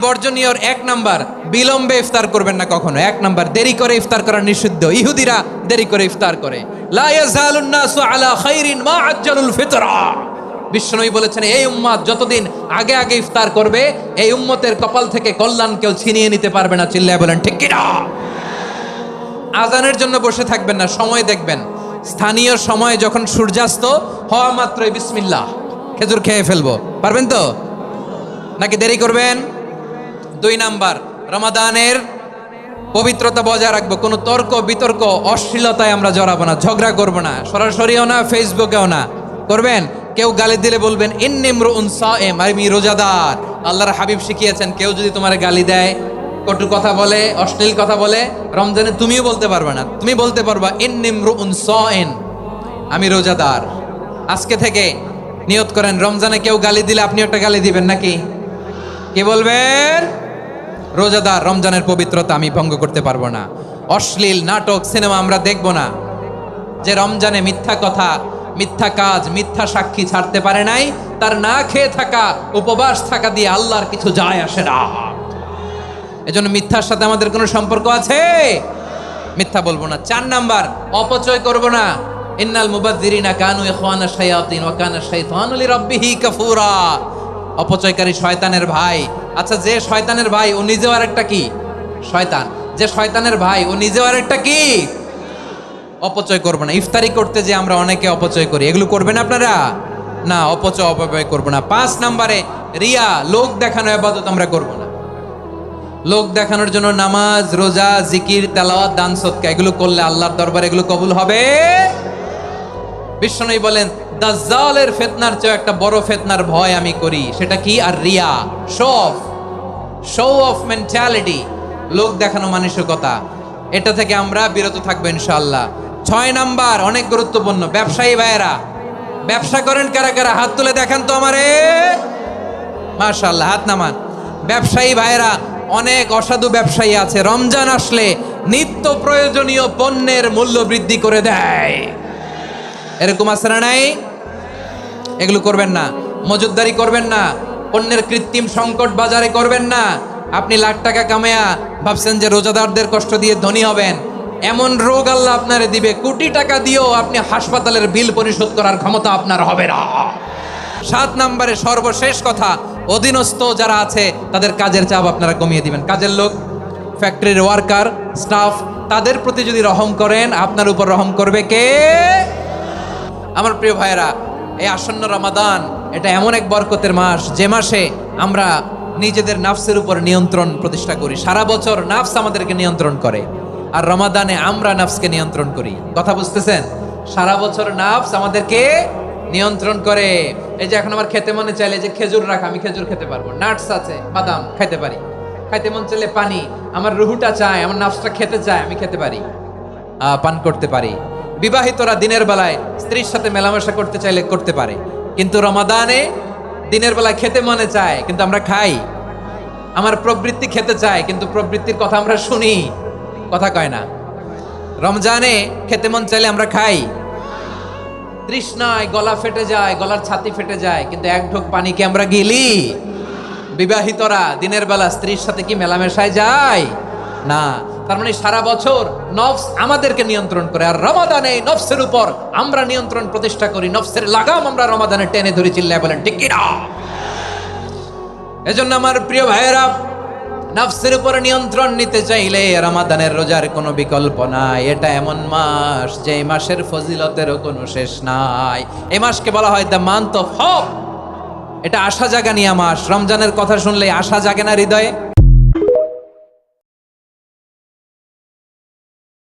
বর্জনীয় এক নাম্বার, বিলম্বে ইফতার করবেন না কখনো। এক নাম্বার, দেরি করে ইফতার করা নিষিদ্ধ। ইহুদিরা দেরি করে ইফতার করে। লা ইয়াজালুন নাসু আলা খাইরিন মা আজ্জালুল ফিতরা। বিশ্বনবী বলেছেন, এই উম্মত যতদিন আগে আগে ইফতার করবে, এই উম্মতের কপাল থেকে কল্যাণ কেউ ছিনিয়ে নিতে পারবে না। চিল্লায় বলেন ঠিক কি না? আজানের জন্য বসে থাকবেন না, সময় দেখবেন। স্থানীয় সময় যখন সূর্যাস্ত হওয়া মাত্রই বিসমিল্লাহ, খেজুর খেয়ে ফেলবো। পারবেন তো নাকি দেরি করবেন? দুই নাম্বার, রমাদানের পবিত্রতা বজায় রাখবো। কোনো তর্ক বিতর্ক অশ্লীলতায় আমরা জড়াবো না, ঝগড়া করবো না, সরাসরিও না, ফেসবুকেও না। করবেন কেউ গালি দিলে বলবেন ইন্নিমরুউন সায়েম, আমি রোজাদার। আল্লাহর হাবিব শিখিয়েছেন, কেউ যদি তোমার গালি দেয়, কটু কথা বলে, অশ্লীল কথা বলে, রমজানে তুমিও বলতে পারবে না। তুমি বলতে পারবা ইন্নিমরুউন সায়েম, আমি রোজাদার। আজকে থেকে নিয়ত করেন, রমজানে কেউ গালি দিলে আপনি একটা গালি দিবেন নাকি? কি বলবেন? রোজাদার, রমজানের পবিত্রতা আমি ভঙ্গ করতে পারবো না। অশ্লীল নাটক সিনেমা আমরা দেখব না। যে রমজানে মিথ্যা কথা, মিথ্যা কাজ, মিথ্যা সাক্ষী ছাড়তে পারে নাই, তার না খেয়ে থাকা, উপবাস থাকা দিয়ে আল্লাহর কিছু যায় আসে না। এজন্য মিথ্যার সাথে আমাদের কোনো সম্পর্ক আছে? মিথ্যা বলবো না। 4 নাম্বার, অপচয় করব না। ইন্নাল মুবাযযিরিনা কানু ইখওয়ানা শায়াতিন ওয়া কানা শাইতানু লিরাব্বিহি কাফুরা। অপচয়কারী শয়তানের ভাই। আচ্ছা, যে শয়তানের ভাই ও নিজেও আরেকটা কি? শয়তান। যে শয়তানের ভাই ও নিজেও আরেকটা কি? অপচয় করবো না। ইফতারি করতে যে আমরা অনেকে অপচয় করি, এগুলো করবেন আপনারা না। অপচয় করবো না। 5 নাম্বারে, রিয়া, লোক দেখানো ইবাদত আমরা করবো না। লোক দেখানোর জন্য নামাজ, রোজা, জিকির, তেলাওয়াত, দান, সদকা এগুলো করলে আল্লাহর দরবারে এগুলো কবুল হবে। বিশ্বনবী বলেন, দাজ্জালের ফিতনার চেয়ে একটা বড় ফিতনার ভয় আমি করি, সেটা কি? আর রিয়া, শো অফ মেন্টালিটি, লোক দেখানো মানসিকতা। এটা থেকে আমরা বিরত থাকবো ইনশাআল্লাহ। 6 নাম্বার, অনেক গুরুত্বপূর্ণ, ব্যবসায়ী ভাইয়েরা, ব্যবসা করেন কারা কারা? হাত তুলে দেখান তো আমারে। মাশাআল্লাহ, হাত নামান। ব্যবসায়ী ভাইয়েরা, অনেক অসাধু ব্যবসায়ী আছে, রমজান আসলে নিত্য প্রয়োজনীয় পণ্যের মূল্য বৃদ্ধি করে দেয়। এরকম আছে না নাই? এগুলো করবেন না। মজুদদারি করবেন না। পণ্যের কৃত্রিম সংকট বাজারে করবেন না। আপনি লাখ টাকা কামায়া ভাবছেন যে রোজাদারদের কষ্ট দিয়ে ধনী হবেন। এমন রোগ আল্লাহ আপনারে দিবে, কোটি টাকা দিয়েও আপনি হাসপাতালের বিল পরিশোধ করার ক্ষমতা আপনার হবে না। 7 নাম্বারে, সর্বশেষ কথা, অধীনস্থ যারা আছে তাদের কাজের চাপ আপনারা কমিয়ে দিবেন। কাজের লোক, ফ্যাক্টরির ওয়ার্কার, স্টাফ, তাদের প্রতি যদি রহম করেন, আপনার উপর রহম করবে কে? আমার প্রিয় ভাইয়েরা, এই আসন্ন রমাদান এটা এমন এক বরকতের মাস, যে মাসে আমরা নিজেদের নাফসের উপর নিয়ন্ত্রণ প্রতিষ্ঠা করি। সারা বছর নাফস আমাদেরকে নিয়ন্ত্রণ করে, আর রমাদানে আমরা নাফসকে নিয়ন্ত্রণ করি। কথা বুঝতেছেন? সারা বছর নাফস আমাদেরকে নিয়ন্ত্রণ করে। এই যে এখন আমার খেতে মনে চাইলে যে খেজুর রাখা, আমি খেজুর খেতে পারবো। নাটস আছে, বাদাম খাইতে পারি। খাইতে মন চাইলে পানি, আমার রুহুটা চায়, আমার নাফসটা খেতে চায়, আমি খেতে পারি, পান করতে পারি। বিবাহিতরা দিনের বেলায় স্ত্রীর সাথে মেলামেশা করতে চাইলে করতে পারে, কিন্তু রমাদানে দিনের বেলায় খেতে মনে চায় কিন্তু আমরা খাই। আমার প্রবৃত্তি খেতে চায় কিন্তু প্রবৃত্তির কথা আমরা শুনি, কথা কয় না। রমজানে খেতে মন চাইলে আমরা খাই। তৃষ্ণায় গলা ফেটে যায়, গলার ছাতি ফেটে যায়, কিন্তু এক ঢোক পানি কি আমরা গিলি? বিবাহিতরা দিনের বেলা স্ত্রীর সাথে কি মেলামেশায় যায় না। তার মানে সারা বছর নফস আমাদেরকে নিয়ন্ত্রণ করে, আর রমাদানে নফসের উপর আমরা নিয়ন্ত্রণ প্রতিষ্ঠা করি। নফসের লাগাম আমরা রমাদানে টেনে ধরে, চিল্লায় বলেন ঠিক কি না? এজন্য আমার প্রিয় ভাইয়েরা, নফসের উপর নিয়ন্ত্রণ নিতে চাইলে রমাদানের রোজার কোনো বিকল্প নাই। এটা এমন মাস যে মাসের ফজিলতেরও কোনো শেষ নাই। এই মাসকে বলা হয় দ্য মান্থ অফ হোপ। এটা আশা জাগানিয়া মাস। রমজানের কথা শুনলে আশা জাগে না হৃদয়ে?